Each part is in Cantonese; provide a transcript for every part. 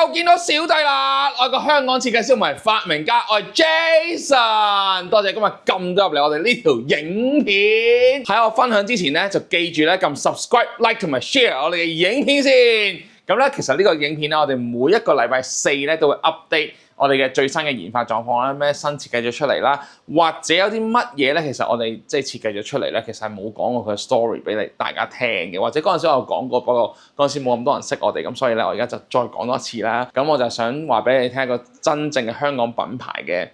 又見到小弟啦！我係個香港設計師同埋發明家，我係 Jason。多謝今日撳咗入嚟我哋呢條影片。喺我分享之前咧，就記住咧撳 subscribe、like 同埋 share 我哋嘅影片先。咁咧，其實呢個影片咧，我哋每一個禮拜四咧都會 update 我哋嘅最新嘅研發狀況啦，咩新設計咗出嚟啦，或者有啲乜嘢咧，其實我哋即係設計咗出嚟咧，其實係冇講過佢嘅 story 俾你大家聽嘅，或者嗰陣時我有講過，不過嗰陣時冇咁多人識我哋，咁所以咧我而家就再講多次啦。咁我就想話俾你聽一個真正嘅香港品牌嘅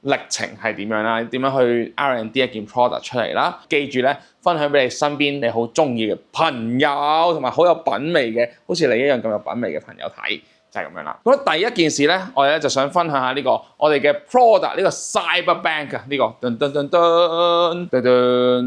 歷程係點樣啦，點樣去 R&D 一件 product 出嚟啦。記住咧，分享俾你身邊你好中意嘅朋友，同埋好有品味嘅，好似你一樣咁有品味嘅朋友睇。就係咁樣啦。咁第一件事咧，我哋咧就想分享下呢個我哋嘅 product 呢個 Cyberbank 啊，呢個噔噔噔噔噔噔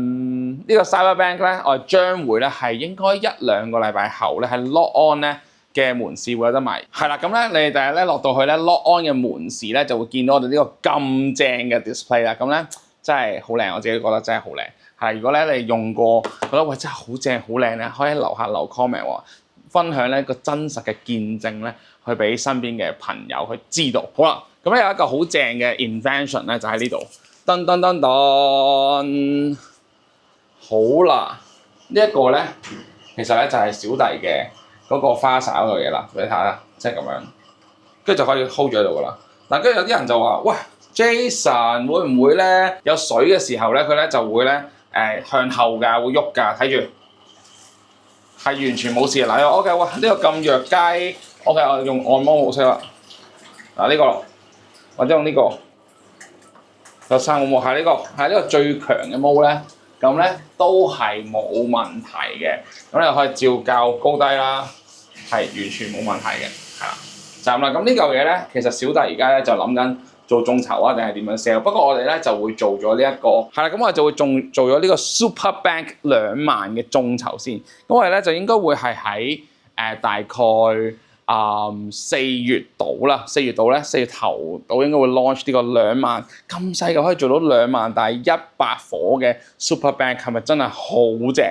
呢個 Cyberbank 咧，我哋將會咧係應該1-2個禮拜後咧係 Lock On 咧嘅門市會有得賣。係啦，咁咧你哋第日咧落到去咧 Lock On 嘅門市咧就會見到我哋呢個咁正嘅 display 啦。咁咧真係好靚，我自己覺得真係好靚。係，如果咧你用過覺得喂真係好正好靚咧，可以喺樓下留 comment 喎，分享咧個真實嘅見證咧。去俾身邊嘅朋友去知道。好啦，咁咧有一個好正嘅 invention 咧，就喺呢度。噔噔噔噔，好啦，呢一個咧，其實咧就係小弟嘅嗰個花灑嗰個嘢啦，俾你睇下，即係咁樣，跟住就可以 hold 住喺度噶啦。嗱，跟住有啲人就話：喂 ，Jason 會唔會咧有水嘅時候咧，佢咧就會咧向後㗎，會喐㗎，睇住係完全冇事嘅。嗱，OK， 哇，呢個咁弱雞。OK， 我用按摩模式啦。嗱，呢個或者用呢個，有3個模，係呢個最強嘅模咧，咁咧都係冇問題嘅。咁你可以照校高低啦，係完全冇問題嘅，係啦。就咁啦。咁呢嚿嘢咧，其實小弟而家咧就諗緊做眾籌啊，定係點樣 sell？ 不過我哋咧就會做咗呢一個，係啦。咁我哋就會做咗呢個 Super Bank 2萬嘅眾籌先。咁我哋咧就應該會係喺大概4月度啦，4月度咧，4月頭度應該會 launch 呢個2萬咁細個可以做到2萬，但係100火嘅 Super Bank 係咪真係好正？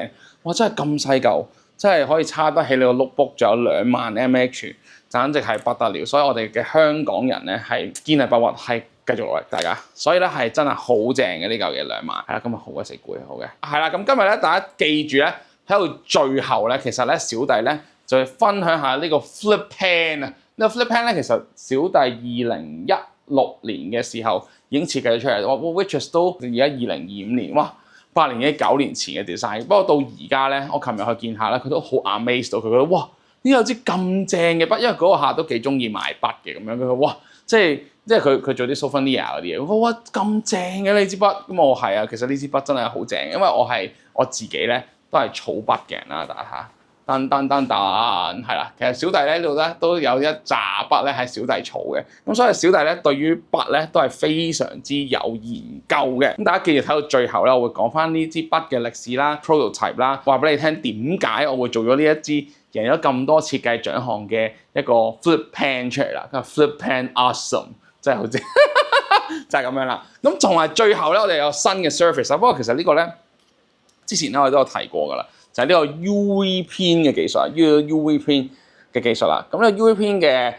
哇！真係咁細嚿，真係可以叉得起你個 notebook，仲有2萬 mAh，簡直係不得了。所以我哋嘅香港人咧係堅毅不屈，係繼續努力大家。所以咧係真係好正嘅呢嚿嘢2萬。係啦，今日好鬼死攰，好嘅。係啦，咁今日咧大家記住咧喺度最後咧，其實咧小弟咧。就係分享下呢個 Flip Pen 啊！呢個 Flip Pen 咧，其實小弟2016年嘅時候已經設計咗出嚟，哇！which is 都而家2025年，哇！8年幾9年前嘅 design。不過到而家咧，我琴日去見下咧，佢都好 amazed 到，佢覺得哇！呢有支咁正嘅筆，因為嗰個客都幾中意買筆嘅咁樣，佢話哇！即係佢做啲 souvenir 嗰啲嘢，哇！咁正嘅呢支筆，咁我係啊，其實呢支筆真係好正，因為我自己咧都係儲筆嘅人啦，大家睇下。噔噔噔噔，係啦，其實小弟咧呢度咧都有一紮筆咧係小弟儲嘅，咁所以小弟咧對於筆咧都係非常之有研究嘅。咁大家記住睇到最後咧，我會講翻呢支筆嘅歷史啦、prototype 啦，話俾你聽點解我會做咗呢一支贏咗咁多設計獎項嘅一個 Flip Pen 出嚟啦。咁 Flip Pen awesome， 真係好正，就係咁樣啦。咁同埋最後咧，我哋有新嘅 surface， 不過其實呢個咧之前咧我都有提過㗎啦。就係呢個 UV Print 嘅技術啊，UV Print 嘅技術啦。咁呢個 UV Print 係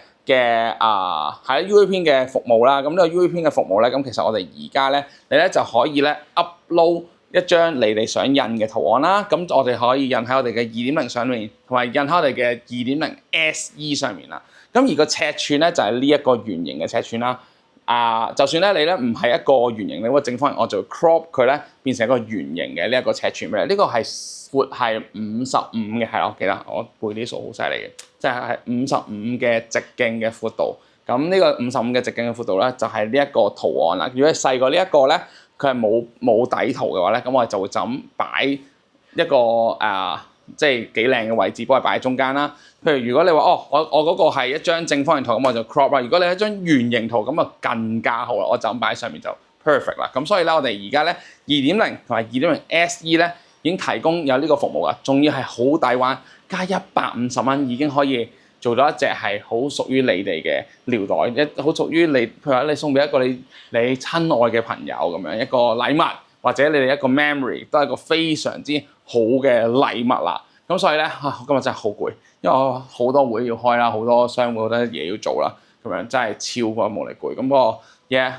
UV Print 嘅服務啦。咁呢個 UV Print 嘅服務咧，咁其實我哋而家咧，你咧就可以咧 upload 一張你哋想印嘅圖案啦。咁我哋可以印喺我哋嘅2.0上面，同埋印喺我哋嘅2.0 SE 上面啦。咁而個尺寸咧就係呢一個圓形嘅尺寸啦。就算咧你咧唔係一個圓形，你個正方形，我就 crop 佢咧變成一個圓形嘅呢一個尺寸俾你。呢個係闊係55嘅，係啦，我記得我背啲數好犀利嘅，即係55嘅直徑嘅闊度。咁呢個55嘅直徑嘅闊度咧，就係呢一個圖案啦。如果係細過呢一個咧，佢係冇底圖嘅話咧，咁我哋就會就咁擺一個即係幾靚嘅位置，幫佢擺喺中間啦。譬如如果你話我嗰個係一張正方形圖，咁我就 crop 啦。如果你係一張圓形圖，咁啊更加好啦，我就咁擺喺上面就 perfect 啦。咁所以咧，我哋而家咧2.0同埋2.0 SE 咧已經提供有呢個服務啦，仲要係好抵玩，加150蚊已經可以做到一隻係好屬於你哋嘅尿袋，好屬於你，譬如話你送俾一個你親愛嘅朋友咁樣一個禮物，或者你哋一個 memory 都係一個非常之好嘅禮物啦。咁所以咧，今日真係好攰，因為我好多會要開啦，好多商會好多嘢要做啦，咁樣真係超過無力攰。咁不過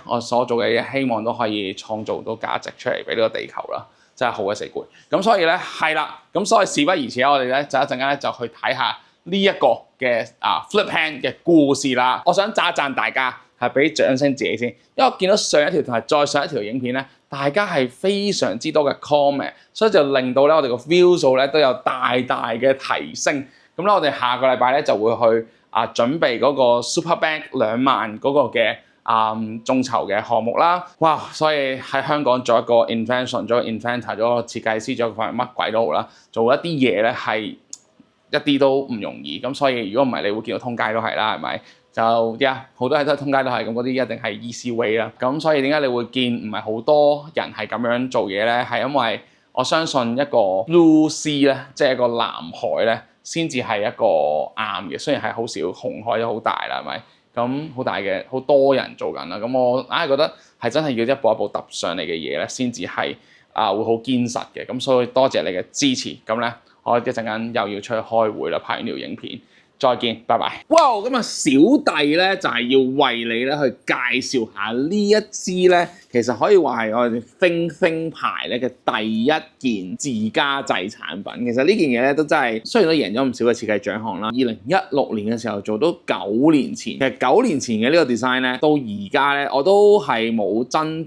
我所做嘅嘢，希望都可以創造到價值出嚟俾呢個地球啦，真係好鬼死攰。咁所以咧係啦，咁所以事不宜遲，我哋咧就一陣間咧就去睇下呢一個嘅flip hand 嘅故事啦。我想讚一讚大家，係俾掌聲自己先，因為我見到上一條同埋再上一條影片咧，大家係非常之多嘅 comment， 所以就令到咧我哋個 view 數咧都有大大嘅提升。咁咧我哋下個禮拜咧就會去準備嗰個 Super Bank 2萬嗰個嘅眾籌嘅項目啦。哇！所以喺香港做一個 invention， 做一個 inventor， 做一個設計師，做一個乜鬼都好啦，做一啲嘢咧係一啲都唔容易。咁所以如果唔係，你會見到通街都係啦，係咪？就好多嘢都係通街都係咁，嗰啲一定係 easy way 啦。咁所以點解你會見唔係好多人係咁樣做嘢咧？係因為我相信一個 blue sea 咧，即係一個藍海咧，先至係一個啱嘅。雖然係好少，紅海都好大啦，係咪？咁好大嘅，好多人做緊啦。咁我硬係覺得係真係要一步一步揼上嚟嘅嘢咧，先至係會好堅實嘅。咁所以多謝你嘅支持。咁咧，我一陣間又要出去開會啦，拍完條影片。再見，拜拜。哇！咁小弟咧就係要為你咧去介紹下呢一支咧，其實可以話係我哋 Think 牌咧嘅第一件自家製產品。其實呢件嘢咧都真係，雖然都贏咗唔少嘅設計獎項啦。2016年嘅時候做到9年前，其實9年前嘅呢個 design 咧，到而家咧我都係冇真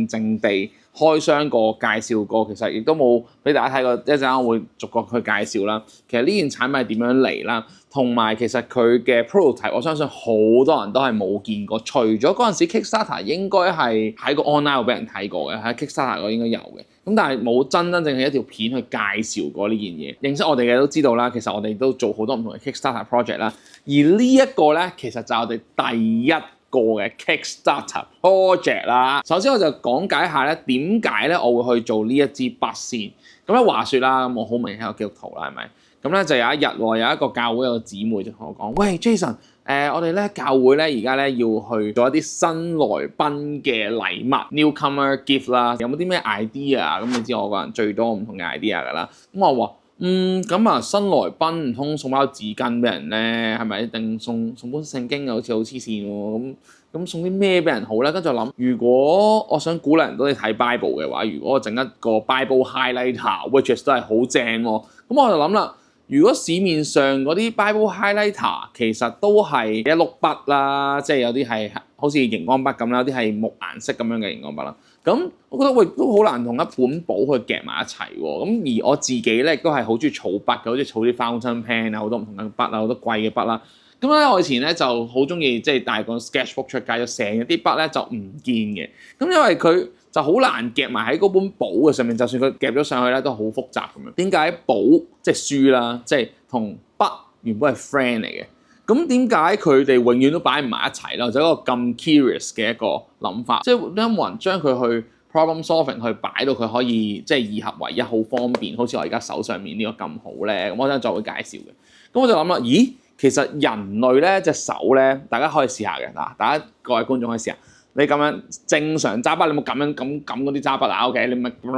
正地開箱過、介紹過，其實亦都冇俾大家睇過。一陣間我會逐個去介紹啦。其實呢件產品係點樣嚟啦？同埋其實佢嘅 prototype， 我相信好多人都係冇見過。除咗嗰陣時 Kickstarter 應該係喺個 online 度俾人睇過嘅，喺 Kickstarter 嗰應該有嘅。咁但係冇真正係一條片去介紹過呢件嘢。認識我哋嘅都知道啦，其實我哋都做好多唔同嘅 Kickstarter project 啦。而呢一個咧，其實就係我哋第一個嘅 Kickstarter project 啦。首先我就講解下咧點解咧我會去做呢一支筆先。咁咧話説啦，咁我好明顯係個基督徒啦，係咪？咁咧就有一日喎，有一個教會有個姊妹就同我講：喂 Jason，我哋咧教會咧而家咧要去做一啲新來賓嘅禮物 newcomer gift 啦，有冇啲咩 idea 啊？咁你知我個人最多唔同嘅 idea 㗎啦。咁我話咁啊新來賓唔通送包紙巾俾人咧，係咪？定送本聖經啊？好似好黐線喎。咁送啲咩俾人好咧？跟住諗，如果我想鼓勵人多啲睇 Bible 嘅話，如果我整一個 Bible highlighter，which is 都係好正喎。咁我就諗啦。如果市面上嗰啲 Bible highlighter 其實都係一碌筆啦，即係有啲係好似熒光筆咁啦，有啲係木顏色咁樣嘅熒光筆啦。咁我覺得都好難同一本簿去夾埋一齊喎。咁而我自己咧亦都係好中意儲筆嘅，好似儲啲 fountain pen 啊，好多唔同嘅筆啊，好多貴嘅筆啦。咁咧我以前咧就好中意即係帶個 sketchbook 出街，就成日啲筆咧就唔見嘅。咁因為佢就好難夾埋喺嗰本簿嘅上面，就算佢夾咗上去咧，都好複雜咁樣。點解簿即係書啦，即係同筆原本係 friend 嚟嘅？咁點解佢哋永遠都擺唔埋一齊咧？就一個咁 curious 嘅一個諗法，即係有冇人將佢去 problem solving 去擺到佢可以即係二合為一，好方便，好似我而家手上面呢個咁好咧？咁我陣再會介紹嘅。咁我就諗啦，咦，其實人類咧隻手咧，大家可以試下嘅嗱，大家各位觀眾可以試下。你咁樣正常揸筆，你冇咁樣咁嗰啲揸筆啊 ？OK， 你咪咁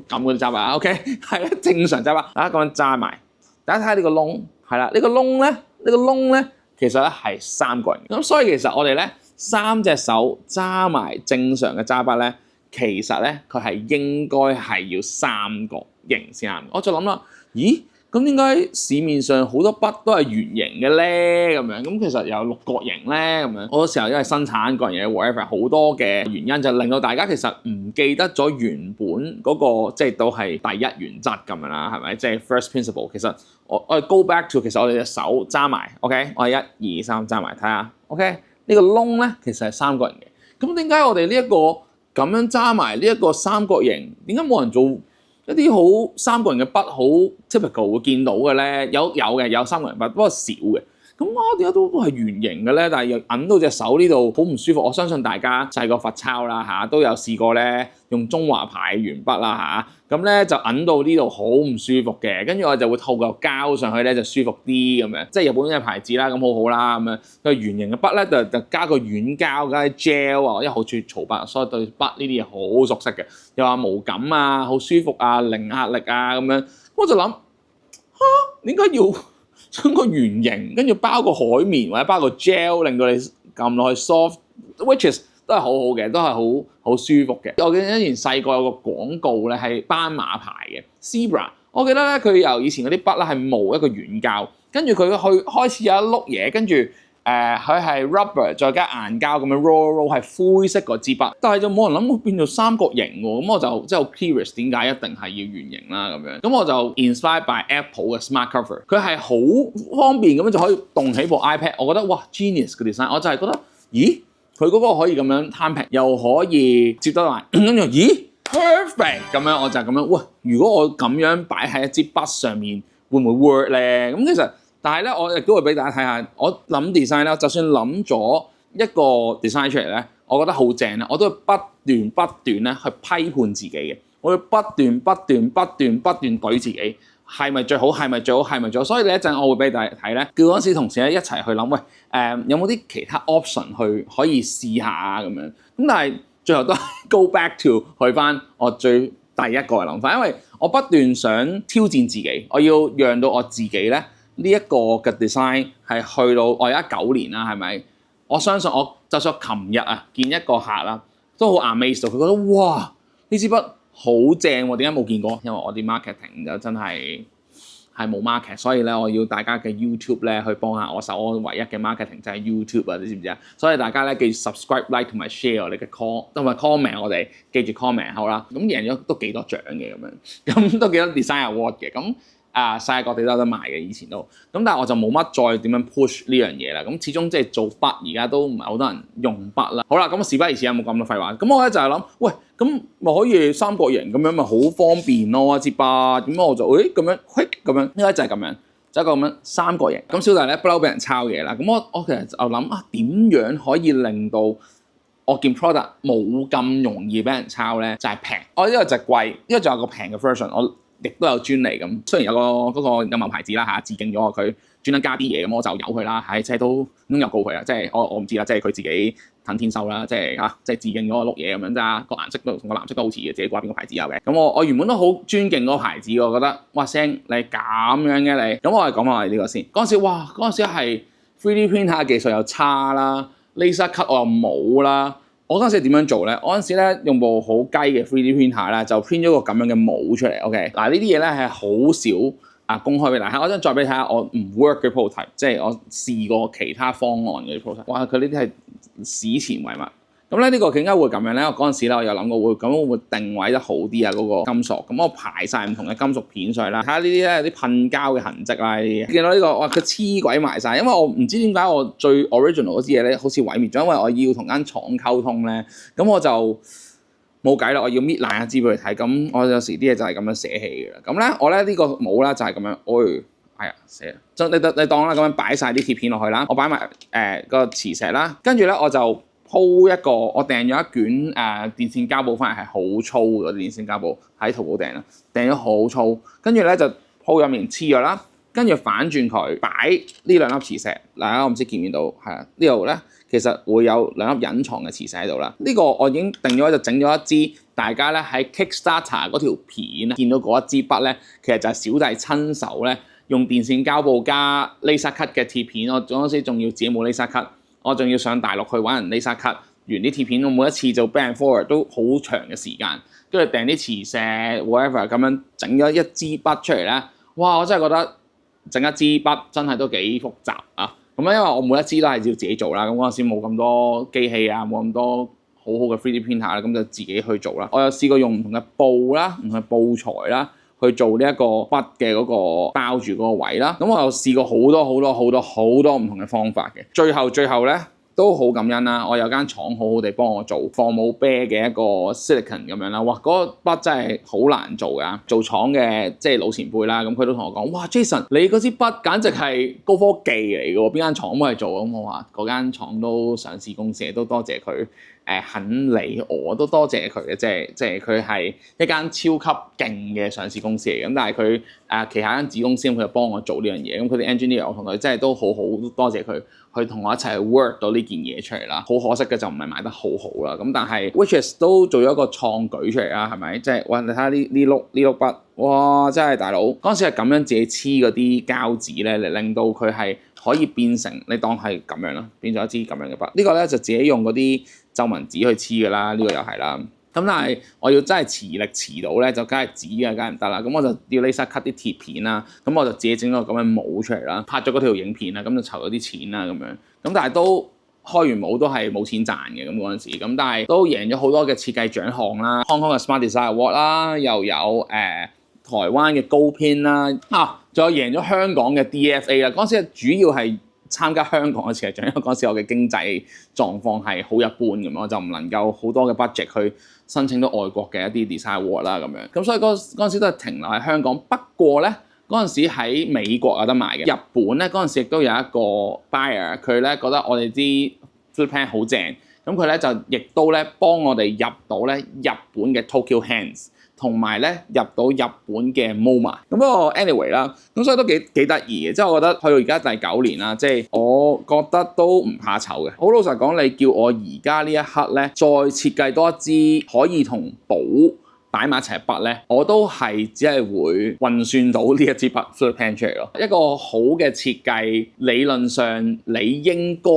嗰啲揸筆啊 ？OK， 係啦，正常揸筆，大家咁樣揸埋，大家睇下呢個窿，係啦，呢個窿咧，其實咧係3個人。咁所以其實我哋咧3隻手揸埋正常嘅揸筆咧，其實咧佢係應該係要3個形先啱。我就諗啦，咦？咁點解市面上好多筆都係圓形嘅咧？咁樣咁其實有六角形咧？咁樣好多時候因為生產各樣嘢 whatever 好多嘅原因，就令到大家其實唔記得咗原本嗰個即係都係第一原則咁樣啦，係咪？即係 first principle。其實我哋 go back to 其實我哋隻手揸埋 ，OK， 我係1、2、3揸埋睇下 ，OK， 呢個窿咧其實係3個人嘅。咁點解我哋呢一個咁樣揸埋呢一個三角形，點解冇人做一啲好3個人嘅筆好 typical 會見到嘅咧？有3個人筆，不過少嘅。咁點解都係圓形嘅咧？但係又揞到隻手呢度好唔舒服。我相信大家細個罰抄啦嚇，都有試過咧用中華牌圓筆啦嚇，咁咧就揞到呢度好唔舒服嘅。跟住我就會套嚿膠上去咧就舒服啲咁樣，即係日本嘅牌子啦，咁好好啦咁樣。佢圓形嘅筆咧就加個軟膠加啲 gel 啊，因為好中意草筆，所以對筆呢啲嘢好熟悉嘅。又話毛感啊，好舒服啊，零壓力啊咁樣。我就諗點解要將個圓形跟住包個海綿或者包個 gel 令到你撳落去 soft，which is 都係好好嘅，都係好舒服嘅。我記得以前細個有個廣告咧係斑馬牌嘅 Zebra， 我記得咧佢由以前嗰啲筆咧係冇一個軟膠，跟住佢去開始有一碌嘢，跟住佢係 rubber 再加硬膠咁樣 roll 係灰色嗰支筆，但係就冇人諗會變做三角形喎，咁我就真係好 curious 點解一定係要圓形啦咁樣，咁我就 inspired by Apple 嘅 Smart Cover， 佢係好方便咁樣就可以動起部 iPad， 我覺得哇 genius 嘅 design， 我就係覺得咦佢嗰個可以咁樣攤平，又可以接得埋，跟住咦 perfect 咁樣，我就係咁樣，喂如果我咁樣擺喺一支筆上面會唔會 work 咧？咁其實但係咧，我亦都會俾大家睇下，我諗 design 咧，就算諗咗一個 design 出嚟咧，我覺得好正咧，我都會不斷咧去批判自己嘅，我會不斷懟自己，係咪最好？係咪最好？係咪最好？所以呢一陣我會俾大家睇咧，叫嗰陣時同事咧一齊去諗，喂有冇啲其他 option 去可以試下啊咁樣？咁但係最後都係 go back to 去翻我最第一個嘅諗法，因為我不斷想挑戰自己，我要讓到我自己咧。呢一個嘅 design 係去到我而家9年啦，係咪？我相信我就算琴日啊見一個客啦，都好 amazed 到，佢覺得哇呢支筆好正喎，點解冇見過？因為我啲 marketing 就真係冇 market， 所以咧我要大家嘅 YouTube 咧去幫下我手，我唯一嘅 marketing 就係 YouTube 啊，你知唔知啊？所以大家咧記住 subscribe、like 同埋 share 我哋嘅 call 同埋 comment， 我哋記住 comment 好啦。咁贏咗都幾多獎嘅咁樣，咁都幾多 design award 嘅咁。世界各地都有得賣嘅，以前都咁，但係我就冇乜再點樣 push 呢樣嘢啦。咁始終即係做筆，而家都唔係好多人用筆啦。好啦，咁事不宜遲，有冇咁多廢話？咁我咧就係諗，喂，咁咪可以三角形咁樣，咪好方便咯一支筆。咁我就咁樣 quick 咁樣，應該就係咁樣，就一個咁樣三角形。咁小弟咧不嬲俾人抄嘢啦。咁我其實就諗啊，點樣可以令到我件 product 冇咁容易俾人抄咧？就係平。我呢個就係貴，呢個仲有個平嘅 version。我亦都有專利咁，雖然有個有某牌子啦嚇，致敬咗佢專登加啲嘢咁，我就由佢啦，即係都又告佢啊，即係我唔知啦，即係佢自己騰天收啦，即係即係致敬咗個碌嘢咁樣咋，個顏色都同個藍色都好似嘅，自己掛邊個牌子有嘅。咁我原本都好尊敬嗰個牌子，我覺得哇聲你咁樣嘅你，咁我係講下我哋呢個先。嗰陣時係 3D printer 技術又差啦 ，laser cut 我又冇啦。我嗰陣時點樣做咧？我嗰陣時咧用部好雞嘅 3D printer 咧，就 print 咗個咁樣嘅模出嚟。OK，嗱呢啲嘢咧係好少公開俾大家。我想再俾你睇下我唔 work 嘅 prototype， 即係我試過其他方案嘅 prototype。哇！佢呢啲係史前遺物。咁咧呢個點解會咁樣咧？我嗰陣時咧我有諗過會咁會定位得好啲啊嗰個金屬。咁我排晒唔同嘅金屬片上去啦，睇下呢啲咧有啲噴膠嘅痕跡啦。呢啲見到呢個哇佢黐鬼埋晒，因為我唔知點解我最 original 嗰支嘢咧好似毀滅咗，因為我要同間廠溝通咧，咁我就冇計啦，我要搣爛一支俾佢睇。咁我有時啲嘢就係咁樣捨棄嘅啦。咁咧我咧呢個帽啦就係咁樣，哎呀死啦！你當啦咁樣擺晒啲鐵片落去啦，我擺埋個磁石啦，跟住咧我就鋪一個，我訂咗一卷電線膠布翻嚟，係好粗嘅電線膠布，喺淘寶訂啦，訂咗好粗，跟住咧就鋪入面黐咗啦，跟住反轉佢擺呢兩粒磁石，嗱我唔知見唔見到，係啊呢度咧其實會有兩粒隱藏嘅磁石喺度啦，呢個我已經定咗就整咗一支，大家咧喺 Kickstarter 嗰條片見到嗰一支筆咧，其實就係小弟親手咧用電線膠布加 laser cut 嘅鐵片，我嗰陣時仲要自己冇 laser cut。我仲要上大陸去揾人 laser cut 完啲鐵片，我每一次做 band forward 都好長嘅時間，跟住訂啲磁石 whatever 咁樣整咗一支筆出嚟咧，哇！我真係覺得整一支筆真係都幾複雜啊！咁因為我每一支都係要自己做啦，咁嗰陣時冇咁多機器啊，冇咁多好好嘅 3D printer 啦，咁就自己去做啦。我有試過用唔同嘅布啦，唔同嘅布材啦。去做呢一個筆嘅嗰個包住嗰個位啦，咁我又試過好多唔同嘅方法嘅，最後咧都好感恩啦，我有間廠好好地幫我做放冇啤嘅一個 silicon 咁樣啦，哇嗰個筆真係好難做噶，做廠嘅即係老前輩啦，咁佢都同我講，哇 Jason 你嗰支筆簡直係高科技嚟嘅喎，邊間廠幫佢做？咁我話嗰間廠都上市公司，都多謝佢肯理我，都多謝佢嘅，即係佢係一間超級勁嘅上市公司嚟嘅，咁但係佢旗下間子公司佢就幫我做呢樣嘢，咁佢哋 engineer 我同佢真係都好多謝佢。去同我一齊 work 到呢件嘢出嚟啦，好可惜嘅就唔係賣得好好啦。咁但係 Whiches 都做咗一個創舉出嚟啦，係咪？即係哇，你睇下呢碌筆，哇！真係大佬嗰陣時係咁樣自己黐嗰啲膠紙咧，嚟令到佢係可以變成你當係咁樣啦，變咗一支咁樣嘅筆。呢個咧就自己用嗰啲皺紋紙去黐㗎啦，呢個又係啦。咁但係我要真係磁力磁到咧，就梗係紙嘅，梗係唔得啦。咁我就要 laser cut 啲鐵片啦。咁我就自己整個咁嘅帽出嚟啦，拍咗嗰條影片啦，咁就籌咗啲錢啦咁樣。咁但係都開完帽都係冇錢賺嘅咁嗰陣時。咁但係都贏咗好多嘅設計獎項啦 ，Hong Kong 嘅 Smart Design Award 啦，又有台灣嘅高編啦，仲有贏咗香港嘅 DFA 啦。嗰陣時主要係參加香港嘅設計獎，因為嗰陣時我嘅經濟狀況係好一般咁，我就唔能夠好多嘅 budget 去申請到外國嘅一啲 design award 啦咁樣。咁所以嗰陣時都係停留喺香港。不過咧嗰陣時喺美國有得賣嘅，日本咧嗰陣時亦都有一個 buyer， 佢咧覺得我哋啲 flip pen 好正，咁佢咧就亦都咧幫我哋入到咧日本嘅 Tokyo Hands。同埋咧入到日本嘅 MoMA， 咁不過 anyway 啦，咁所以都幾得意嘅，即係我覺得去到而家第9年啦，即係我覺得都唔怕醜嘅。好老實講，你叫我而家呢一刻咧，再設計多一支可以同簿擺埋一齊嘅筆咧，我都係只係會運算到呢一支筆 flip pen 出嚟咯。一個好嘅設計，理論上你應該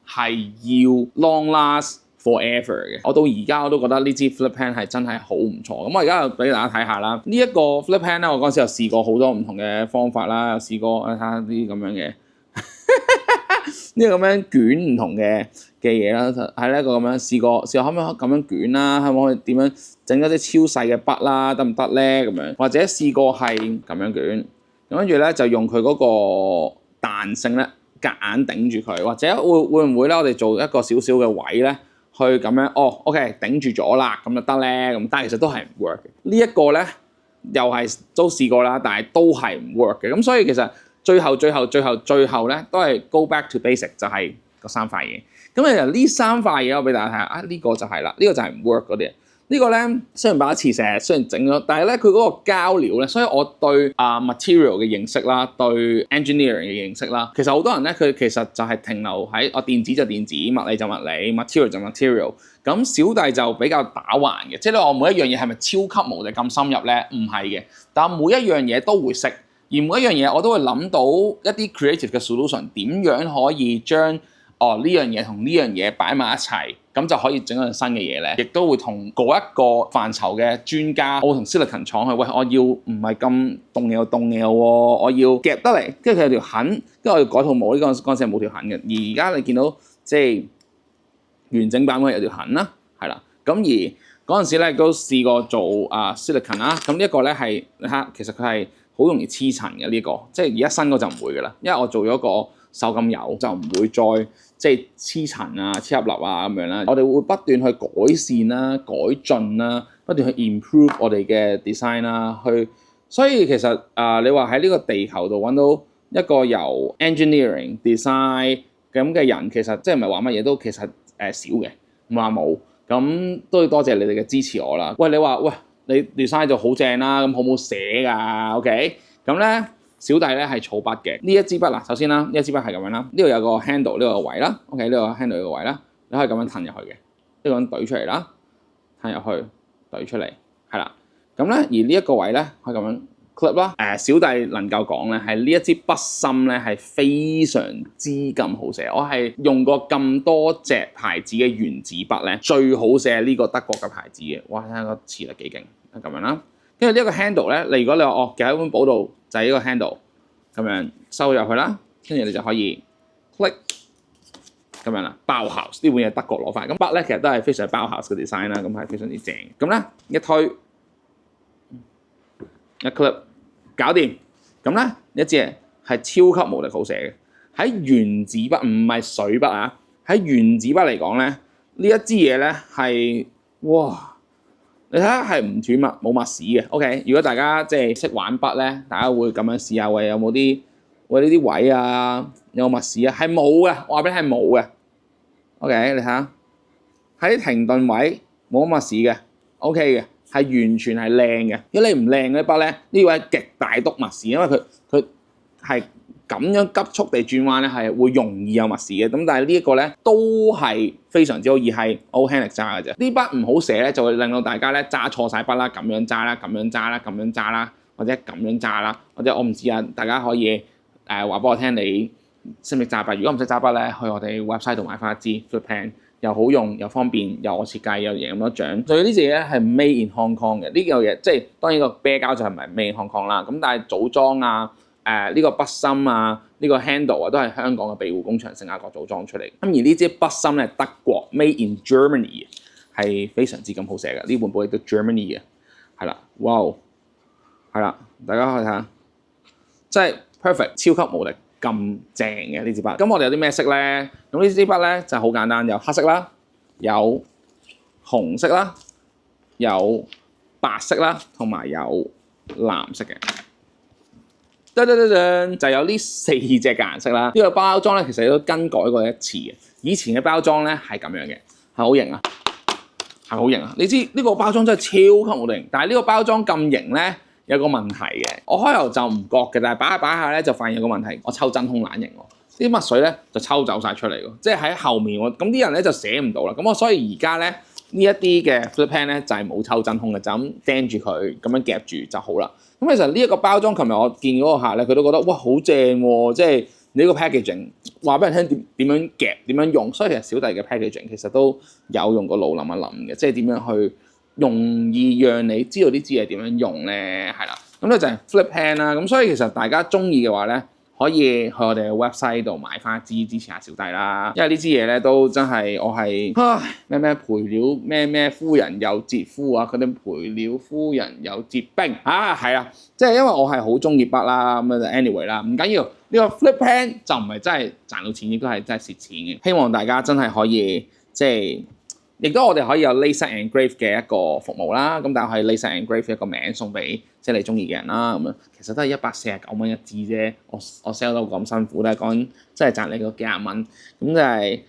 係要 long last forever 嘅，我到而家我都覺得呢支 flip pen 係真係好唔錯。咁我而家就俾大家睇下啦。呢一個 flip pen 咧，我嗰陣時有試過好多唔同嘅方法啦，有試過睇下啲咁樣嘅，呢個咁樣捲唔同嘅嘢啦，係呢個咁樣試過可唔可以咁樣捲啦？可唔可以點樣整咗啲超細嘅筆啦？得唔得咧？咁樣或者試過係咁樣捲，咁跟住咧就用佢嗰個彈性咧夾硬頂住佢，或者會唔會咧？我哋做一個少少嘅位咧？去咁樣OK 頂住咗啦，咁就得咧。咁但係其實都係唔 work 嘅。呢一個咧又係都試過啦，但係都係唔 work 嘅。咁所以其實最後咧都係 go back to basic， 就係嗰3塊嘢。咁其實呢3塊嘢我俾大家睇下，呢個就係啦，呢個就係唔 work 嗰啲。呢個咧雖然擺一次成，雖然整咗，但係咧佢嗰個膠料咧，所以我對material 嘅認識啦，對 engineering 嘅認識啦，其實好多人咧佢其實就係停留喺電子就電子，物理就物理 material 就 material。咁小弟就比較打橫嘅，即係你話我每一樣嘢係咪超級無敵咁深入咧？唔係嘅，但係每一樣嘢都會識，而每一樣嘢我都會諗到一啲 creative 嘅 solution， 點樣可以將呢樣嘢同呢樣嘢擺埋一齊，咁就可以整一樣新嘅嘢咧。亦都會同嗰一個範疇嘅專家，我同 Silicon 廠去，喂，我要唔係咁動嘢喎，我要夾得嚟，跟住佢有條痕，跟住我要改套模。呢個嗰陣時係冇條痕嘅，而而家你見到即係完整版嗰有條痕啦，係啦。咁而嗰陣時咧都試過做Silicon 啦，咁呢一個咧係你睇下，其實佢係好容易黐塵嘅呢個，即係而家新嗰就唔會噶啦，因為我做咗個手感油，就唔會再即係黐塵啊、黐粒粒啊咁樣啦。我哋會不斷去改善啦、改進啦，不斷去 improve 我哋嘅 design 啦，所以其實你話喺呢個地球度揾到一個由 engineering design 咁嘅人，其實即係唔係話乜嘢都其實少嘅，唔話冇。咁都要多謝你哋嘅支持我啦。喂，你話你 design 就好正啦，咁好唔好寫㗎 ？OK， 咁咧。小弟咧係草筆嘅，呢一支筆啦，首先啦，呢一支筆係咁樣啦，呢度有個 handle 呢個位啦 ，OK 呢個 handle 呢個位啦，你可以咁樣褪入去嘅，呢個咁懟出嚟啦，褪入去，懟出嚟，係啦，咁咧而呢一個位咧可以咁樣 clip 啦，小弟能夠講咧係呢一支筆芯咧係非常之咁好寫，我係用過咁多隻牌子嘅原子筆咧，最好寫呢個德國嘅牌子嘅，哇睇下個磁力幾勁，咁樣啦。跟住呢一個 handle 咧，你如果你話夾喺本簿度，就係呢個 handle 咁樣收入去啦，跟住你就可以 click 咁樣啦。Bauhaus 呢本嘢德國攞翻，咁筆咧其實都係非常 Bauhaus 嘅 design 啦，咁係非常之正。咁咧一推一 clip 搞掂，咁咧一支係超級無敵好寫嘅。喺原子筆唔係水筆啊，喺原子筆嚟講咧，呢一支嘢咧係哇！你睇下係唔斷墨冇墨屎嘅 ，OK。如果大家即係識玩筆咧，大家會咁樣試下，喂有冇啲呢啲位啊，有冇墨屎啊？係冇嘅，我話俾你係冇嘅。OK，你睇下喺停頓位冇乜密匙嘅 ，OK 嘅，係完全係靚嘅。如果你唔靚嗰啲筆咧，呢位極大篤密匙，因為佢係咁樣急速地轉彎咧，係會容易有密匙嘅。咁但係呢一個咧都係非常之好，而係 Old Hand 揸嘅啫。呢筆唔好寫咧，就會令到大家咧揸錯晒筆啦，咁樣揸啦，咁樣揸啦，咁樣揸啦，或者咁樣揸啦，或者我唔知啊，大家可以話俾我聽你識唔識揸筆。如果唔識揸筆咧，去我哋 website 度買翻一支 flip pen， 又好用又方便，又我設計又贏咁多獎。所以呢隻嘢咧係 made in Hong Kong 嘅。呢嚿嘢即係當然個啤膠就係唔係 made in Hong Kong 啦。咁但係組裝啊，呢個筆芯啊，呢個 handle 啊，都係香港嘅庇護工場聖雅各組裝出嚟。咁而呢支筆芯咧，德國 made in Germany 係非常之咁好寫嘅。呢本簿亦都 Germany 嘅，係啦，哇，係啦，大家可以睇下，真係 perfect， 超級無敵咁正嘅呢支筆。咁我哋有啲咩色咧？咁呢支筆咧就好簡單，有黑色啦，有紅色啦，有白色啦，同埋有藍色嘅。就有呢4隻嘅顏色啦。呢個包裝咧其實都更改過一次嘅。以前嘅包裝咧係咁樣嘅，係好型啊，係好型啊！你知呢個包裝真係超級無敵型，但係呢個包裝咁型咧有個問題嘅。我開頭就唔覺嘅，但係擺下擺下咧就發現有個問題，我抽真空懶型喎，啲墨水咧就抽走晒出嚟喎，即係喺後面喎。咁啲人咧就寫唔到啦。咁我所以而家咧呢一啲嘅 flip pen 咧就係冇抽真空嘅，就咁釘住佢，咁樣夾住就好啦。咁其實呢一個包裝，琴日我見嗰個客咧，佢都覺得哇好正喎！即係你呢個 packaging 話俾人聽點樣夾點樣用，所以其實小弟嘅 packaging 其實都有用個腦諗一諗嘅，即係點樣去容易讓你知道啲支嘢點樣用咧，係啦。咁咧就係 flip pen 啦。咁所以其實大家中意嘅話咧，可以去我哋嘅 website 度買翻一支支持下小弟啦，因為呢支嘢咧都真係我係咩陪了咩夫人又折夫啊，佢哋陪了夫人又折兵啊，係啦，即係因為我係好中意筆啦，咁就 anyway 啦，唔緊要，呢個 flip pen 就唔係真係賺到錢，亦都係真係蝕錢嘅。希望大家真係可以即係。亦都我哋可以有 laser engrave 嘅一個服務啦，咁但係可以 laser engrave 一個名送俾即係你中意嘅人啦，咁樣其實都係149蚊一支啫，我 sell 到咁辛苦咧，講真係賺你個幾廿蚊，咁就係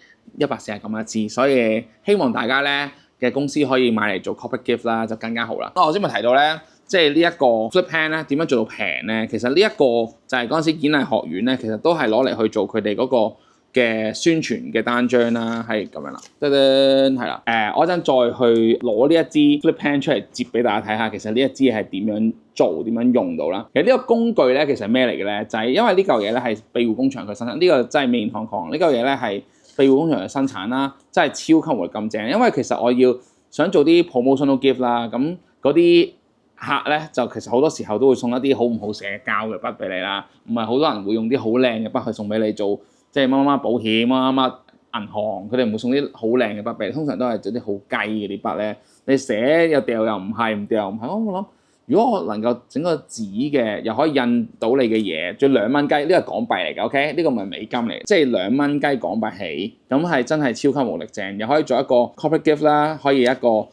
149蚊一支，所以希望大家咧嘅公司可以買嚟做 corporate gift 啦，就更加好啦。我頭先咪提到咧，即係呢一個 flip pen 咧點樣做到平咧？其實呢一個就係嗰陣時演藝學院咧，其實都係攞嚟去做佢哋嗰個嘅宣傳嘅單張啦，係咁樣啦，係啦，我一陣再去攞呢一支 flip pen 出嚟接俾大家睇下，其實呢一支係點樣做、點樣用到啦。其實呢個工具咧，其實係咩嚟嘅咧？就係因為呢嚿嘢咧係庇護工場佢生產，呢個真係 made in Hong Kong。呢嚿嘢咧係庇護工場嘅生產啦，真係超級無敵咁正。因為其實我要想做啲 promotional gift 啦，咁嗰啲客咧就其實好多時候都會送一啲好唔好寫膠嘅筆俾你啦，唔係好多人會用啲好靚嘅筆去送俾你做。即係乜乜保險、乜乜銀行，佢哋唔會送啲好靚嘅筆俾你，通常都係做啲好雞嘅啲筆咧。你寫又掉又唔係，唔掉又唔係。我諗，如果我能夠整個紙嘅，又可以印到你嘅嘢，仲2蚊雞，呢個係港幣嚟嘅 ，OK？呢個唔係美金嚟，即係2蚊雞港幣起，咁係真係超級無力正，又可以做一個 corporate gift 啦，可以一個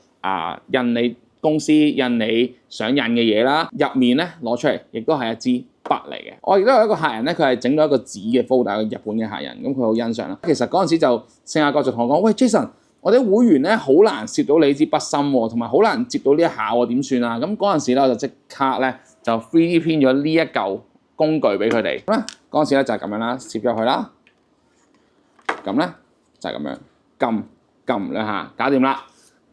印你公司印你想印嘅嘢啦，入面咧攞出嚟，亦都係一支筆嚟嘅。我亦都有一個客人咧，佢係整咗一個紙嘅 folder，日本嘅客人，咁佢好欣賞啦。其實嗰陣時就聖雅各就同我講：喂 Jason， 我哋會員咧好難攝到你支筆芯喎，同埋好難接到呢一下喎，點算啊？咁嗰陣時咧我就即刻咧就 3D print 咗呢一嚿工具俾佢哋。咁咧嗰陣時咧就係咁樣啦，攝咗去啦，咁咧就係咁樣撳兩下，搞掂啦。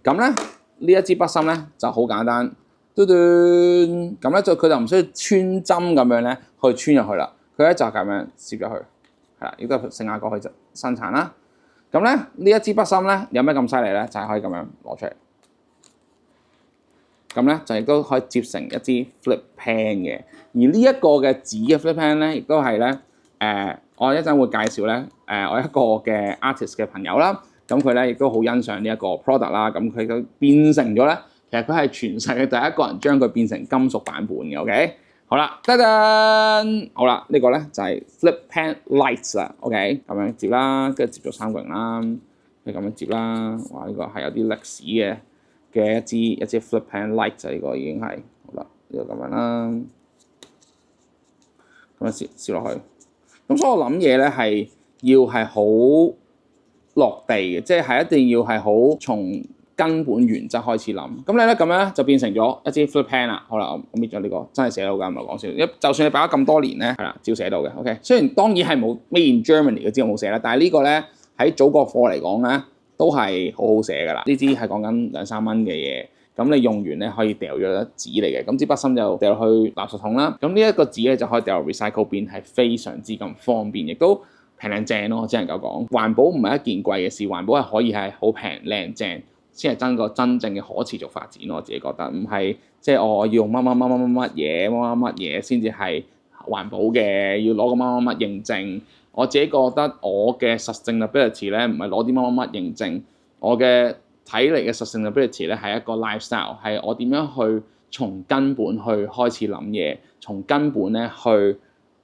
咁咧呢一支筆芯咧就好簡單。咁咧佢就唔需要穿針咁樣咧去穿入去啦，佢咧就咁樣攝入去，係啦，亦都係聖雅各去生產啦。咁咧呢一支筆芯咧有咩咁犀利咧？就係可以咁樣攞出嚟，咁咧就亦都可以接成一支 flip pen 嘅。而呢一個嘅紙嘅 flip pen 咧，亦都係咧我一陣會介紹咧我一個嘅 artist 嘅朋友啦，咁佢咧亦都好欣賞呢一個 product 啦，咁佢都變成咗咧。其實佢係全世界第一個人將佢變成金屬版本嘅 ，OK？ 好啦，好啦，呢個咧就係 flip pen light 啦 ，OK？ 咁樣接啦，跟住接咗3個人啦，你咁樣接啦，哇！呢個係有啲歷史嘅一支 flip pen light 就呢個已經係好啦，呢個咁樣啦，咁樣攝落去。咁所以我諗嘢咧係要係好落地嘅，即係一定要係好從根本原則開始諗。咁你咧咁樣就變成咗一支 flip pen 啦。好啦，我搣咗呢個，真係寫到㗎，唔係講笑。就算你擺咗咁多年咧，係啦，照寫到嘅。OK， 雖然當然係冇 Made in Germany 嘅，知我冇寫啦，但係呢個咧喺祖國貨嚟講咧都係好好寫㗎啦。呢支係講緊2-3蚊嘅嘢。咁你用完咧可以掉咗紙嚟嘅，咁支筆芯就掉落去垃圾桶啦。咁呢一個紙咧就可以掉落 recycle bin，係非常之咁方便，亦都平靚正咯。我只能夠講，環保唔係一件貴嘅事，環保係可以係好平靚正，先係真正嘅可持續發展。我自己覺得唔係即係我要用乜嘢先至係環保嘅，要攞個乜認證。我自己覺得我嘅 sustainability 咧唔係攞啲乜認證，我嘅睇嚟嘅 sustainability 咧係一個 lifestyle， 係我點樣去從根本去開始諗嘢，從根本咧去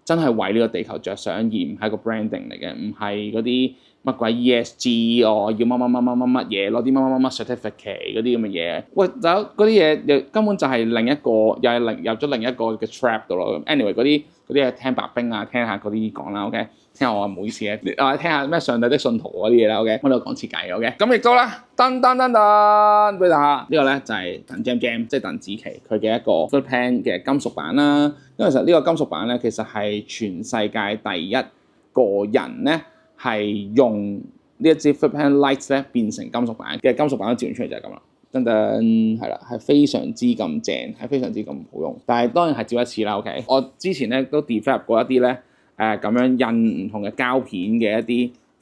真係為呢個地球着想，而唔係個 branding 嚟嘅，唔係嗰啲乜鬼 ESG 要乜嘢，攞啲乜 certificate 嗰啲咁嘅嘢。喂，嗰啲嘢又根本就係另一個，又係入咗另一個嘅 trap 度咯。anyway 嗰啲係聽白兵啊，聽下嗰啲講啦 ，OK。聽下我唔好意思咧，聽下咩上帝的信徒嗰啲嘢啦 ，OK， 我度講設計 ，OK， 咁亦都啦，噔，俾大家呢個咧就係鄧 Jam， 即係鄧紫棋佢嘅一個 flip pen 嘅金屬版啦。因為其實呢個金屬版咧，其實係全世界第一個人咧係用呢一支 flip pen light 咧變成金屬版嘅，金屬版都照出嚟就係咁啦。噔，係啦，係非常之咁正，係非常之咁好用。但係當然係照一次啦 ，OK。我之前咧都 develop 過一啲咧。咁樣印唔同嘅膠片嘅一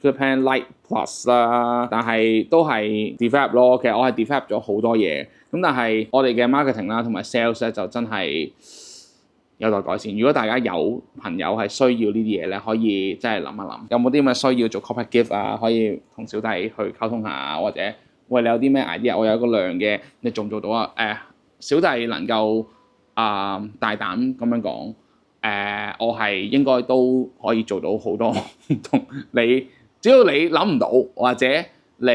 啲 flip pen light plus 啦，但係都係 develop 咯。其實我係 develop 咗好多嘢，咁但係我哋嘅 marketing 啦同埋 sales 咧就真係有待改善。如果大家有朋友係需要呢啲嘢咧，可以真係諗一諗，有冇啲咁嘅需要做 corporate gift 啊？可以同小弟去溝通下，或者喂你有啲咩 idea？我有一個量嘅，你做唔做到啊？小弟能夠大膽咁樣講。我係應該都可以做到好多同你，只要你諗唔到或者你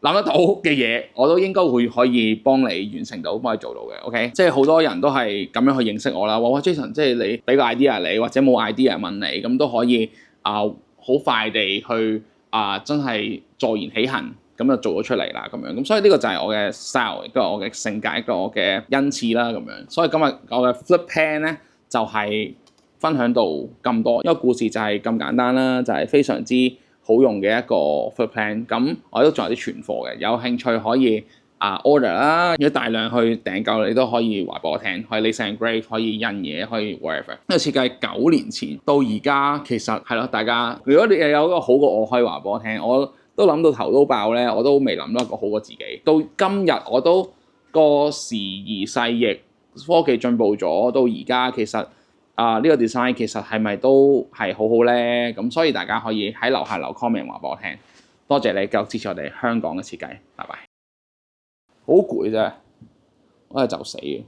諗得到嘅嘢，我都應該會可以幫你完成到，幫你做到嘅。OK， 即係好多人都係咁樣去認識我啦。哇 Jason， 即係你俾個 idea 你，或者冇 idea 問你，咁都可以好快地去真係坐言起行，咁就做咗出嚟啦咁樣。咁所以呢個就係我嘅 style，一個我嘅性格，一個我嘅恩賜啦咁樣。所以今日我嘅 flip pen 咧。就係分享到咁多，因為故事就係咁簡單啦，就係非常之好用嘅一個 flip pen。咁我都仲有啲存貨嘅，有興趣可以order 啦。如果大量去訂購，你都可以話俾我聽，可以 laser and engrave，可以印嘢，可以 whatever。因為設計9年前到而家，其實係咯，大家如果你有一個好過我，可以話俾我聽。我都諗到頭都爆咧，我都未諗到一個好過自己。到今日我都個時移世易。科技進步咗，到而家其實呢個 design 其實係咪都係好好咧？咁所以大家可以喺樓下留 comment 話俾我聽。多謝你繼續支持我哋香港嘅設計，拜拜。好攰啫，我係就死嘅。